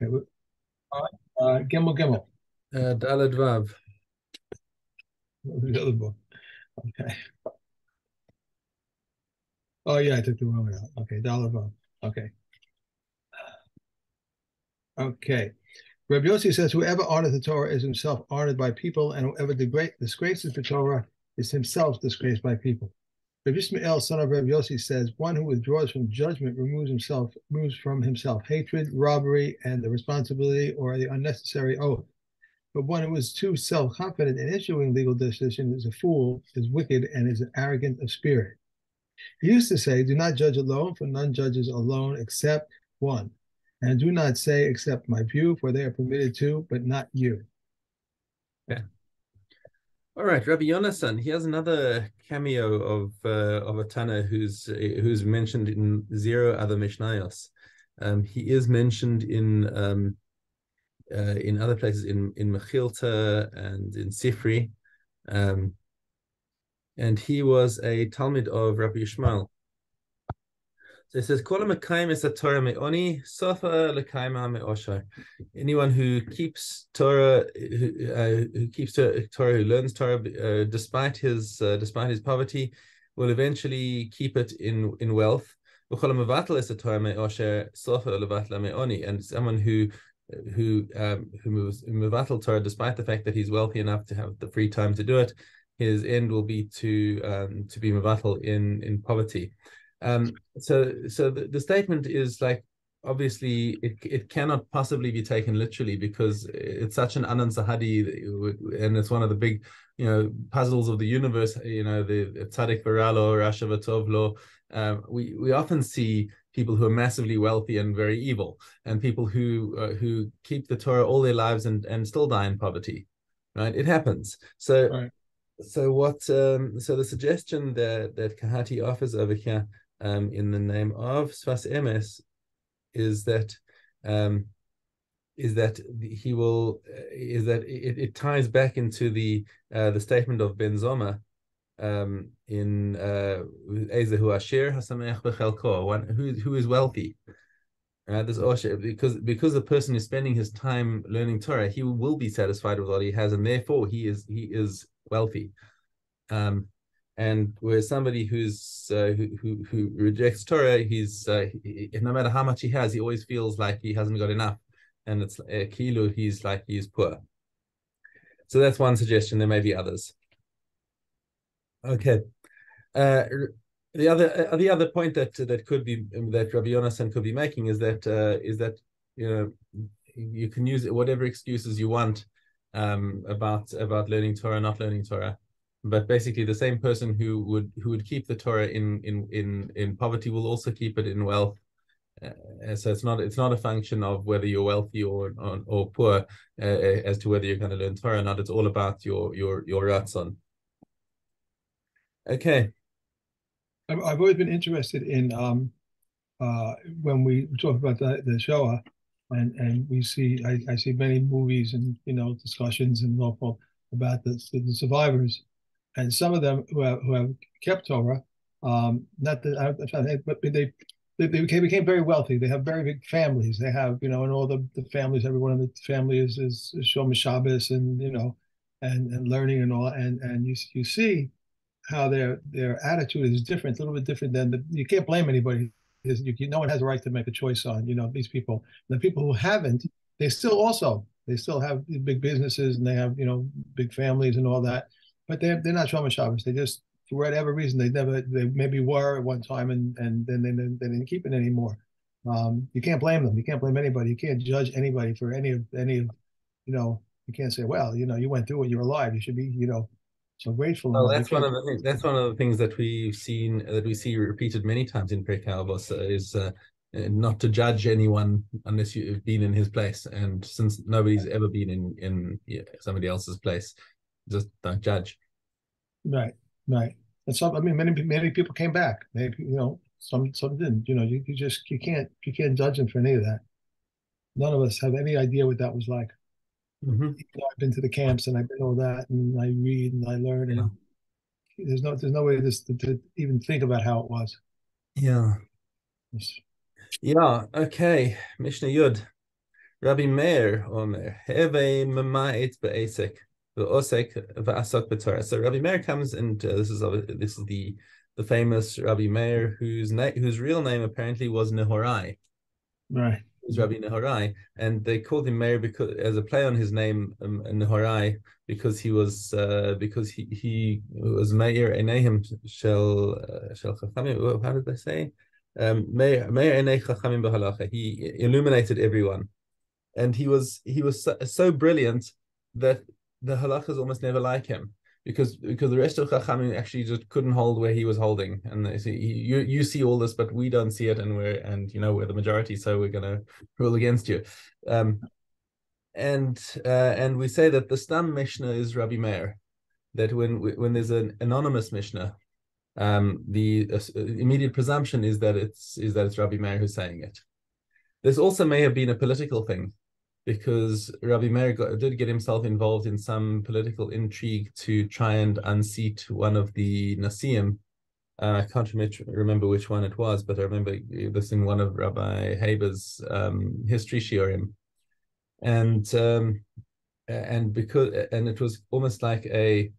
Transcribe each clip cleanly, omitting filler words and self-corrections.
Okay, all right. Gimel Gimel. Daled Vav. What was the other book? Okay. Oh yeah, I took the wrong one out. Okay, dollar vote. Okay. Okay. Rabbi Yossi says, whoever honored the Torah is himself honored by people, and whoever disgraces the Torah is himself disgraced by people. Rabbi Ishmael, son of Rabbi Yossi, says, one who withdraws from judgment removes from himself hatred, robbery, and the responsibility or the unnecessary oath. But one who is too self-confident in issuing legal decisions is a fool, is wicked, and is arrogant of spirit. He used to say, do not judge alone, for none judges alone except one. And do not say, except my view, for they are permitted to, but not you. Yeah. All right, Rabbi Yonasan. He has another cameo of a Tana who's mentioned in zero other Mishnayos. He is mentioned in other places in Mechilta and in Sifri, and he was a Talmud of Rabbi Yishmael. So it says, "Kol mekayim es Torah me'oni, sofa lekaima me'oshar." Anyone who keeps Torah, who keeps Torah, who learns Torah, despite his poverty, will eventually keep it in wealth. V'chol mevatel es Torah me'osher, sofa levatla me'oni. And someone who moves mevatel Torah, despite the fact that he's wealthy enough to have the free time to do it, his end will be to be mevatel in poverty. So the statement is like, obviously it cannot possibly be taken literally because it's such an Anan Sahadi, and it's one of the big puzzles of the universe. The Tzaddik Varalo, Rasha Vatovlo. We often see people who are massively wealthy and very evil, and people who keep the Torah all their lives and still die in poverty. Right? It happens. So. Right. So the suggestion that Kahati offers over here, in the name of Sfas Emes, is that it ties back into the statement of Ben Zoma, in Ezehu Asher Hasameach Bechelko, one who is wealthy. This Osher, because the person is spending his time learning Torah, he will be satisfied with what he has, and therefore he is wealthy. And whereas somebody who rejects Torah, no matter how much he has, he always feels like he hasn't got enough, and it's kilu, he's poor. So that's one suggestion. There may be others. Okay. The other point that could be that Rabbi Yonasan could be making is that you can use whatever excuses you want about learning Torah, not learning Torah. But basically, the same person who would keep the Torah in poverty will also keep it in wealth. So it's not a function of whether you're wealthy or poor, as to whether you're going to learn Torah or not. It's all about your ratzon. Okay. I've always been interested in when we talk about the Shoah, and we see I see many movies and discussions and so forth about the survivors, and some of them who have kept Torah, not that I'm trying to think, but they became very wealthy. They have very big families. They have and all the families, everyone in the family is Shom Shabbos, and and learning and all, and you see how their attitude is different, a little bit different than you can't blame anybody. No one has a right to make a choice on these people. The people who haven't, they still have big businesses, and they have big families and all that, but they're not Shomer Shabbos. They just, for whatever reason, they maybe were at one time, and then they didn't keep it anymore. You can't blame them. You can't blame anybody. You can't judge anybody for any of you can't say, well, you went through it, you're alive, you should be so grateful and Well, all. You that's one can't. of the things. That's one of the things that we see repeated many times in Pirkei Avos, is not to judge anyone unless you've been in his place. And since nobody's ever been in somebody else's place, just don't judge. Right, right. And some, I mean, many people came back. Maybe some didn't. You can't judge them for any of that. None of us have any idea what that was like. Mm-hmm. I've been to the camps and I've been all that, and I read and I learn, Yeah. and there's no way to even think about how it was. Yeah. It's- Yeah. Okay. Mishnah Yud. Rabbi Meir Omer, Heve Mamait Be'esek, Ve'osek Ve'asok B'Torah. So Rabbi Meir comes, and this is the famous Rabbi Meir, whose real name apparently was Nehorai. Right. Was Rabbi Nehorai, and they called him Meir because, as a play on his name, Nehorai, because he was Meir Enehim Shel Chachamim. How did they say? Meir Enei Chachamim B'Halacha. He illuminated everyone, and he was so brilliant that the halachas almost never like him, because the rest of Chachamim actually just couldn't hold where he was holding, and they say, you see all this, but we don't see it, and we're the majority, so we're going to rule against you. And we say that the stam Mishnah is Rabbi Meir, that when there's an anonymous Mishnah, the immediate presumption is that it's Rabbi Meir who's saying it. This also may have been a political thing, because Rabbi Meir did get himself involved in some political intrigue to try and unseat one of the Nasiim. I can't remember which one it was, but I remember this in one of Rabbi Haber's history shiurim, and it was almost like a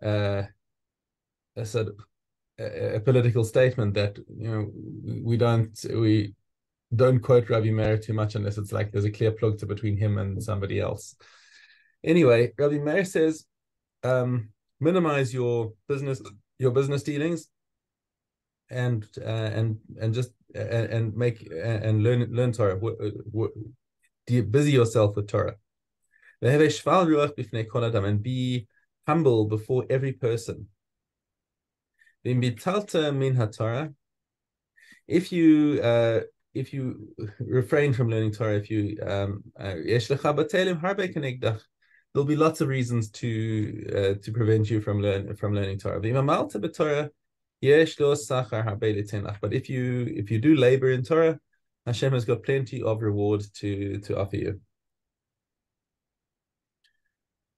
sort of a political statement that we don't quote Rabbi Meir too much unless it's like there's a clear plugta between him and somebody else. Anyway, Rabbi Meir says, minimize your business dealings, and just and learn Torah. Busy yourself with Torah. And be humble before every person. If you refrain from learning Torah, there'll be lots of reasons to prevent you from learning Torah. But if you do labor in Torah, Hashem has got plenty of reward to offer you.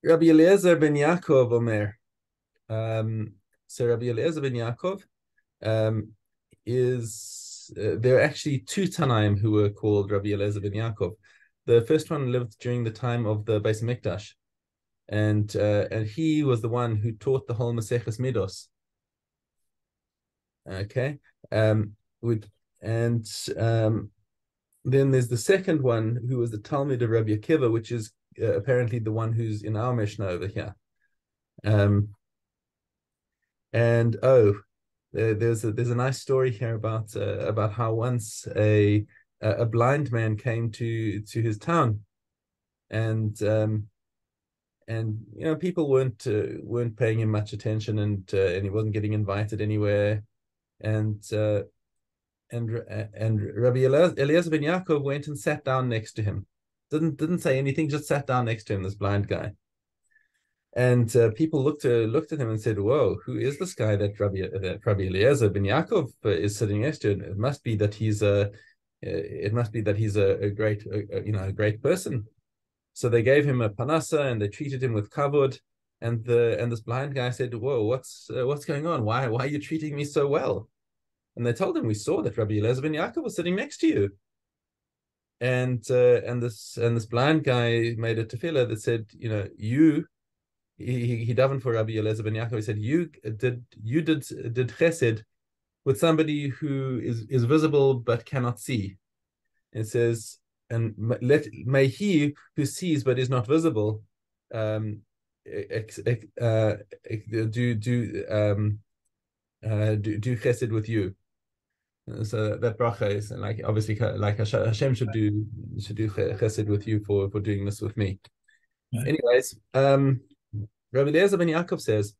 Rabbi Eliezer ben Yaakov Omer. So Rabbi Eliezer ben Yaakov there are actually two Tanaim who were called Rabbi Eliezer ben Yaakov. The first one lived during the time of the Beis Mikdash, and he was the one who taught the whole Maseches Midos. Okay, then there's the second one, who was the Talmud of Rabbi Akiva, which is apparently the one who's in our Mishnah over here. There's a nice story here about how once a blind man came to his town, and people weren't paying him much attention, and he wasn't getting invited anywhere, and Rabbi Eliezer ben Yaakov went and sat down next to him. Didn't say anything, just sat down next to him, this blind guy. And people looked at him and said, "Whoa, who is this guy that Rabbi Eliezer ben Yaakov is sitting next to? It must be that he's a great person." So they gave him a panasa and they treated him with kavod. And this blind guy said, "Whoa, what's going on? Why are you treating me so well?" And they told him, "We saw that Rabbi Eliezer ben Yaakov was sitting next to you." And this blind guy made a tefillah that said, he davened for Rabbi Eliezer ben Yaakov. He said, you did chesed with somebody who is visible but cannot see. It says, and may he who sees but is not visible do chesed with you. So that bracha is like, obviously, like Hashem should do chesed with you for doing this with me. Right. Anyways, Rabbi Eliezer ben Yaakov says,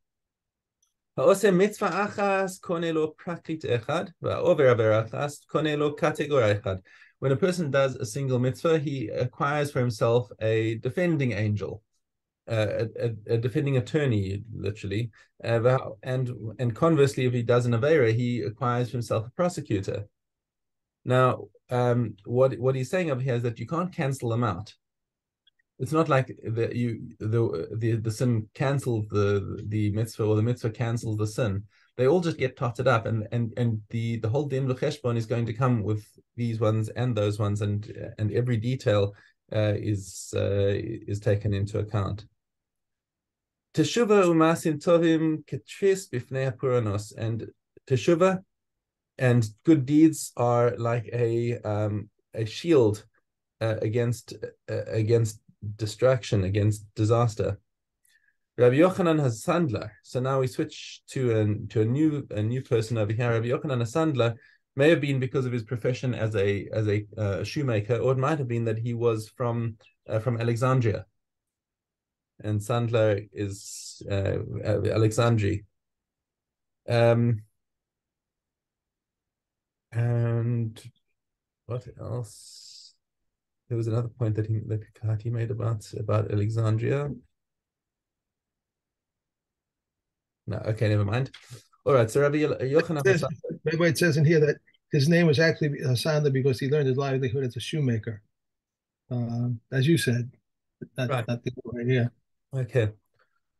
"Ha'oseh mitzvah achas kone lo prakrit echad, va'over aver achas kone lo kategora echad." When a person does a single mitzvah, he acquires for himself a defending angel, a defending attorney, literally, and conversely, if he does an avera, he acquires for himself a prosecutor. Now, what he's saying over here is that you can't cancel them out. It's not like the sin cancels the mitzvah, or the mitzvah cancels the sin. They all just get totted up, and the whole din v'cheshbon is going to come with these ones and those ones, and every detail is taken into account. Teshuva umasim tovim ketris bifnei puranos, and teshuva and good deeds are like a shield against distraction, against disaster. Rabbi Yochanan has Sandler. So now we switch to a new person over here. Rabbi Yochanan Sandler may have been because of his profession as a shoemaker, or it might have been that he was from Alexandria, and Sandler is Alexandri. And what else? There was another point that he made about Alexandria. No, okay, never mind. All right, so Rabbi Yochanan. It says in here that his name was actually Sandler because he learned his livelihood as a shoemaker. As you said, Right. not the way, yeah. Okay.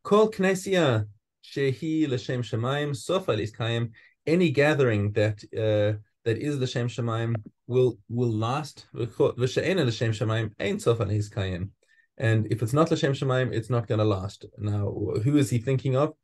Kol Knessia Shehi L'Shem Shemaim Sofa Liskayim. Any gathering that is L'Shem Shemaim will last. V'she'ena L'Shem Shemaim Ein Sofa Liskayim. And if it's not L'Shem Shemaim, it's not going to last. Now, who is he thinking of?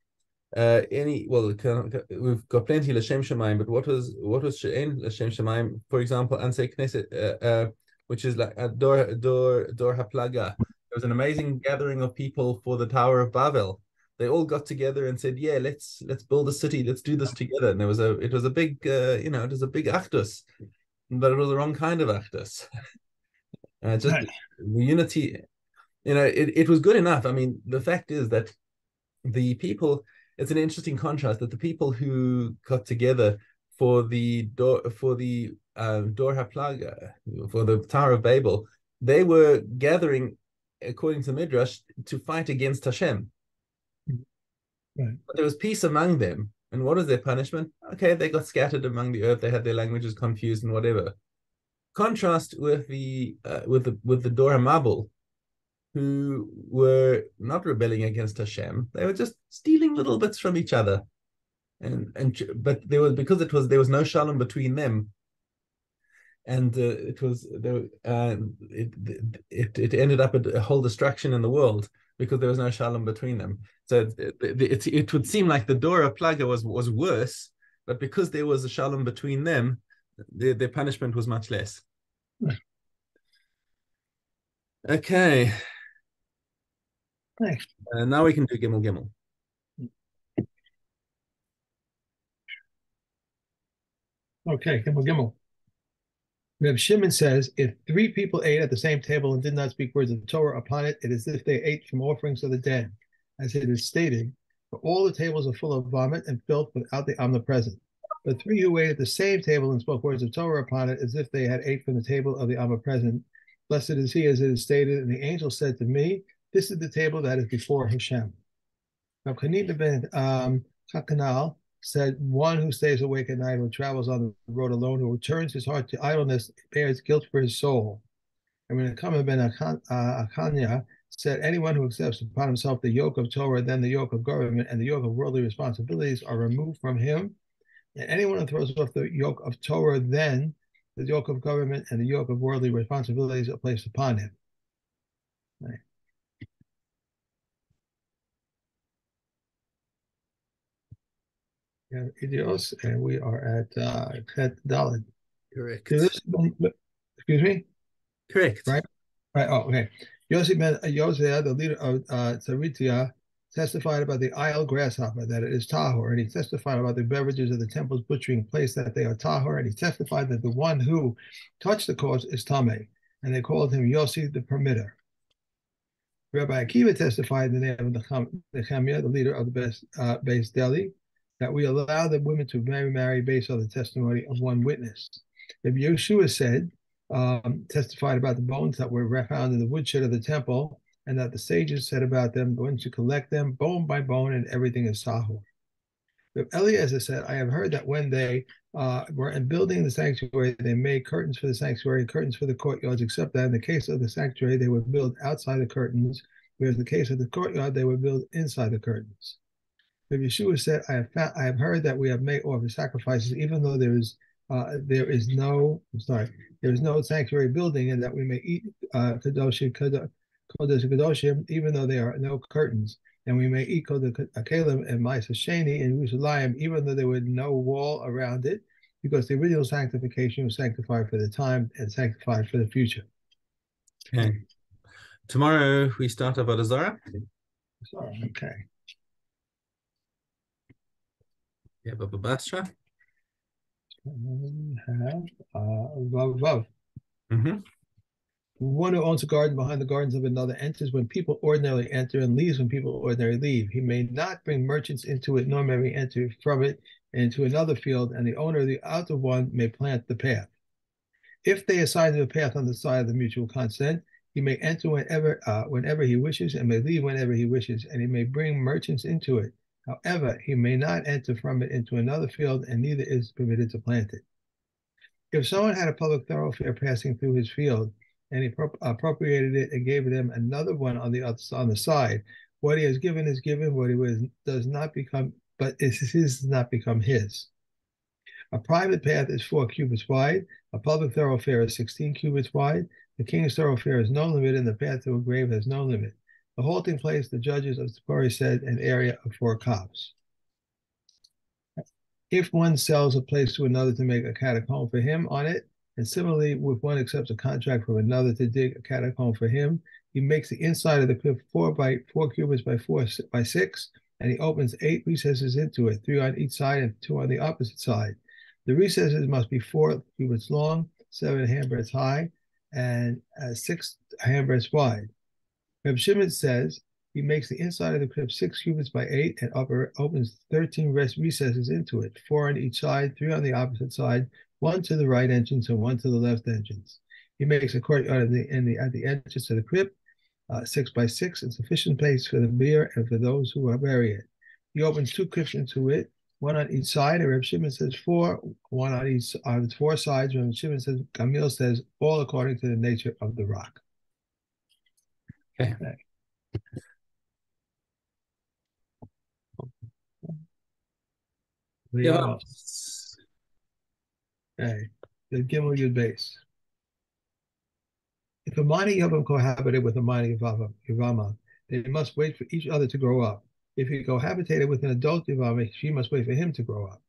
We've got plenty L'Shem Shemaim, but what was She'en L'Shem Shemaim? For example, Ansei Knesset, which is like a Dor Haplaga. There was an amazing gathering of people for the Tower of Babel. They all got together and said, "Yeah, let's build a city. Let's do this together." And it was a big, it was a big achdus, but it was the wrong kind of achdus. Just right. Unity, it was good enough. I mean, the fact is that the people. It's an interesting contrast that the people who got together for the Dor Haplaga, for the Tower of Babel, they were gathering, according to Midrash, to fight against Hashem. Right. But there was peace among them. And what is their punishment? Okay, they got scattered among the earth. They had their languages confused and whatever. Contrast with the Dor HaMabul, who were not rebelling against Hashem. They were just stealing little bits from each other. But there was no shalom between them. And it ended up a whole destruction in the world because there was no shalom between them. So it would seem like the Dor HaPlaga was worse, but because there was a shalom between them, their punishment was much less. Okay. Thanks. Now we can do Gimel Gimel. Okay, Gimel Gimel. Reb Shimon says, if three people ate at the same table and did not speak words of Torah upon it, it is as if they ate from offerings of the dead. As it is stated, for all the tables are full of vomit and filth without the omnipresent. But three who ate at the same table and spoke words of Torah upon it, as if they had ate from the table of the omnipresent. Blessed is he, as it is stated, and the angel said to me, this is the table that is before Hashem. Now, Kanina ben Kakanal said, one who stays awake at night, who travels on the road alone, who turns his heart to idleness, bears guilt for his soul. And when Akama ben Akanya said, anyone who accepts upon himself the yoke of Torah, then the yoke of government and the yoke of worldly responsibilities are removed from him. And anyone who throws off the yoke of Torah, then the yoke of government and the yoke of worldly responsibilities are placed upon him. Right. Idios, and we are at Chet Daled. Correct. Excuse me? Correct. Right? Right. Oh, okay. Yossi ben Yosea, the leader of Tzaritia, testified about the isle grasshopper, that it is tahor, and he testified about the beverages of the temple's butchering place, that they are tahor, and he testified that the one who touched the corpse is tameh, and they called him Yossi the permitter. Rabbi Akiva testified in the name of Nehemiah, the leader of the Beis Deli, that we allow the women to marry based on the testimony of one witness. Rabbi Yeshua said, testified about the bones that were found in the woodshed of the temple, and that the sages said about them, going to collect them bone by bone, and everything is tahor. Rabbi Eliezer said, I have heard that when they were in building the sanctuary, they made curtains for the sanctuary, curtains for the courtyards, except that in the case of the sanctuary, they would build outside the curtains, whereas in the case of the courtyard, they would build inside the curtains. Rabbi Yeshua said, I have heard that we have made offer sacrifices, even though there is there is no, I'm sorry, there is no sanctuary building, and that we may eat Kodesh even though there are no curtains, and we may eat Kodesh Kalim and Ma'aseh Sheni in Yerushalayim, even though there was no wall around it, because the original sanctification was sanctified for the time and sanctified for the future. Okay. Tomorrow we start Avodah Zarah. Sorry, okay. Yeah, Baba Basra. We have Vav. Mm-hmm. One who owns a garden behind the gardens of another enters when people ordinarily enter and leaves when people ordinarily leave. He may not bring merchants into it, nor may he enter from it into another field, and the owner of the outer one may plant the path. If they assign him a path on the side of the mutual consent, he may enter whenever he wishes and may leave whenever he wishes, and he may bring merchants into it. However, he may not enter from it into another field, and neither is permitted to plant it. If someone had a public thoroughfare passing through his field, and he appropriated it and gave them another one on the side, what he has given is given, what he does not become, but does not become his. A private path is 4 cubits wide. A public thoroughfare is 16 cubits wide. The king's thoroughfare is no limit, and the path to a grave has no limit. The halting place, the judges of Tzipori said, an area of 4 cops. If one sells a place to another to make a catacomb for him on it, and similarly, if one accepts a contract from another to dig a catacomb for him, he makes the inside of the cliff 4 cubits by 4 by 6, and he opens 8 recesses into it, 3 on each side and 2 on the opposite side. The recesses must be 4 cubits long, 7 handbreadths high, and 6 handbreadths wide. Reb Shimon says he makes the inside of the crypt 6 cubits by 8 and opens 13 recesses into it, 4 on each side, 3 on the opposite side, 1 to the right entrance and 1 to the left entrance. He makes a courtyard at the entrance to the crypt, 6 by 6, and sufficient place for the bier and for those who are bury it. He opens 2 crypts into it, 1 on each side, and Reb Shimon says 4, 1 on each on 4 sides. Reb Shimon says, Gamil says, all according to the nature of the rock. Okay. Yeah. Okay. The Gimel Yud base. If a minor Yavam cohabited with a minor Yavama, they must wait for each other to grow up. If he cohabitated with an adult Yavama, she must wait for him to grow up.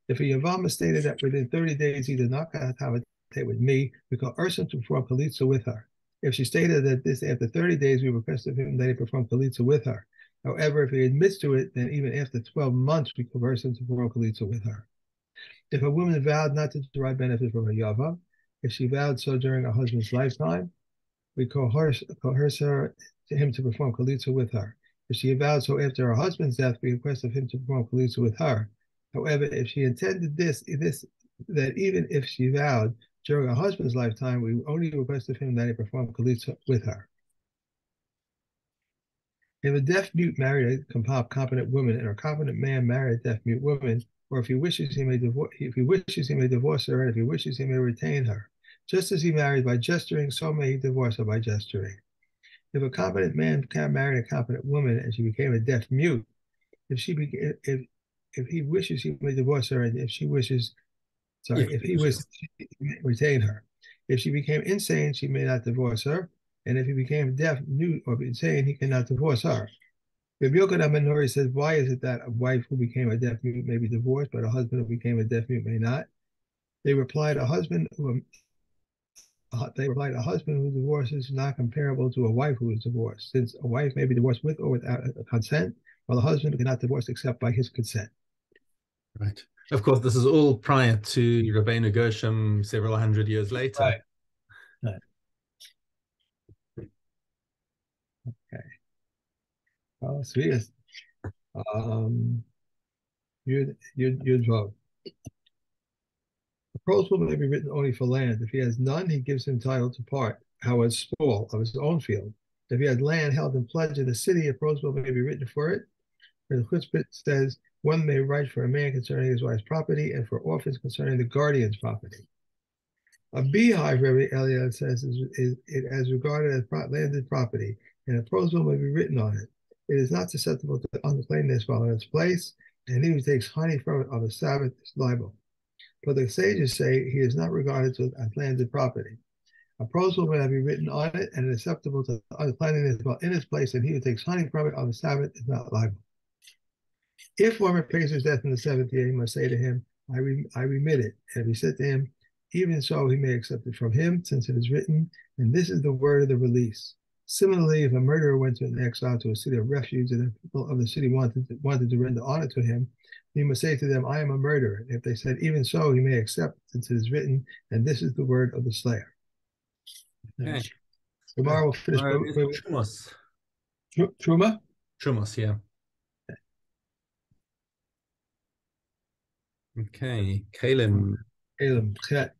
If a Yavama stated that within 30 days he did not cohabitate with me, we call Ursim to perform Kalitza with her. If she stated that this after 30 days, we request of him that he perform Kalitza with her. However, if he admits to it, then even after 12 months, we converse him to perform Kalitza with her. If a woman vowed not to derive benefit from a Yava, if she vowed so during her husband's lifetime, we coerce her to him to perform Kalitza with her. If she vowed so after her husband's death, we request of him to perform Kalitza with her. However, if she intended that even if she vowed during her husband's lifetime, we only request of him that he perform Kalitza with her. If a deaf mute married a competent woman, and a competent man married a deaf mute woman, or if he wishes, he may divorce her, and if he wishes, he may retain her. Just as he married by gesturing, so may he divorce her by gesturing. If a competent man married a competent woman and she became a deaf mute, if he wishes, he may divorce her, and if he wishes, he may retain her. If she became insane, she may not divorce her, and if he became deaf, mute, or insane, he cannot divorce her. Rabbi Yochanan ben Nuri says, why is it that a wife who became a deaf mute may be divorced, but a husband who became a deaf mute may not? They replied, a husband who divorces is not comparable to a wife who is divorced, since a wife may be divorced with or without consent, while a husband cannot divorce except by his consent. Right. Of course, this is all prior to Rabbeinu Gershom several hundred years later. Right. Okay. Well, sweet. You'd vote. A proposal may be written only for land. If he has none, he gives him title to part, however small, of his own field. If he had land held in pledge in the city, a proposal may be written for it. The Chutzpah says one may write for a man concerning his wife's property and for orphans concerning the guardian's property. A beehive, Rabbi Elliot says, is as regarded as landed property, and a proposal may be written on it. It is not susceptible to uncleanness while in its place, and he who takes honey from it on the Sabbath is liable. For the sages say he is not regarded as landed property. A proposal may be written on it and acceptable to uncleanliness while in its place, and he who takes honey from it on the Sabbath is not liable. If one repays his debt in the seventh year, he must say to him, I remit it. And if he said to him, even so, he may accept it from him, since it is written, and this is the word of the release. Similarly, if a murderer went to an exile to a city of refuge, and the people of the city wanted to render honor to him, he must say to them, I am a murderer. If they said, even so, he may accept, since it is written, and this is the word of the slayer. Okay. Tomorrow we'll finish with Trumos. Truma. Trumos, yeah. Okay. Kalim. The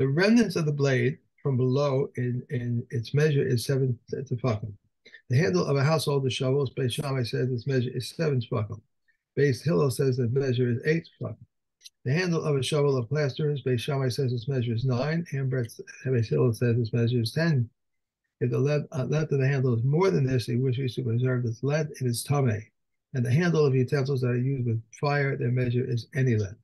remnants of the blade from below in its measure is 7 tefachim. The handle of a household of shovels, Beis Shammai says its measure is 7 tefachim. Beis Hillel says its measure is 8 tefachim. The handle of a shovel of plasterers, Beis Shammai says its measure is 9, and Beis Hillel says its measure is 10. If the length of the handle is more than this, he wishes to preserve its length, it is tameh. And the handle of utensils that are used with fire, their measure is any length.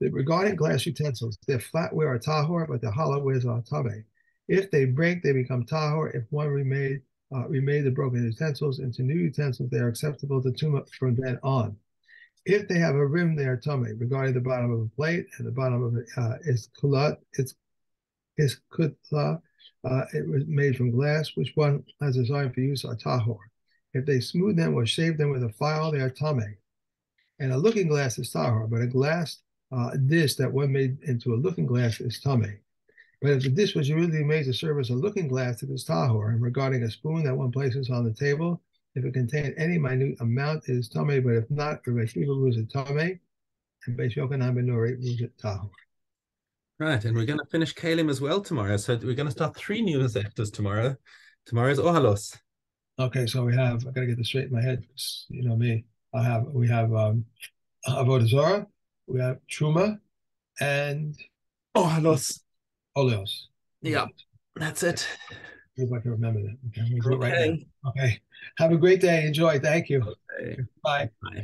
Regarding glass utensils, their flatware are tahor, but their hollowwares are tameh. If they break, they become tahor. If one remade the broken utensils into new utensils, they are acceptable to tumah from then on. If they have a rim, they are tameh. Regarding the bottom of a plate and the bottom of it is kulat, it was made from glass, which one has designed for use are tahor. If they smooth them or shave them with a file, they are tameh. And a looking glass is tahor, but a glass dish that one made into a looking glass is tameh. But if the dish was originally made to serve as a looking glass, it is tahor. And regarding a spoon that one places on the table, if it contained any minute amount, it is tameh. But if not, Beis Hillel rules it tameh, and Beis Yochanan ben Nuri rules it tahor. Right, and we're going to finish Kalim as well tomorrow. So we're going to start 3 new Masechtas tomorrow. Tomorrow's Ohalos. Okay, so I got to get this straight in my head. You know me. We have Avodah Zarah, we have Truma, and Ohalos. Oleos. Yeah, that's it. See if I can remember that. Okay, I'm going to do it right Okay. now. Okay. Have a great day. Enjoy. Thank you. Okay. Bye. Bye.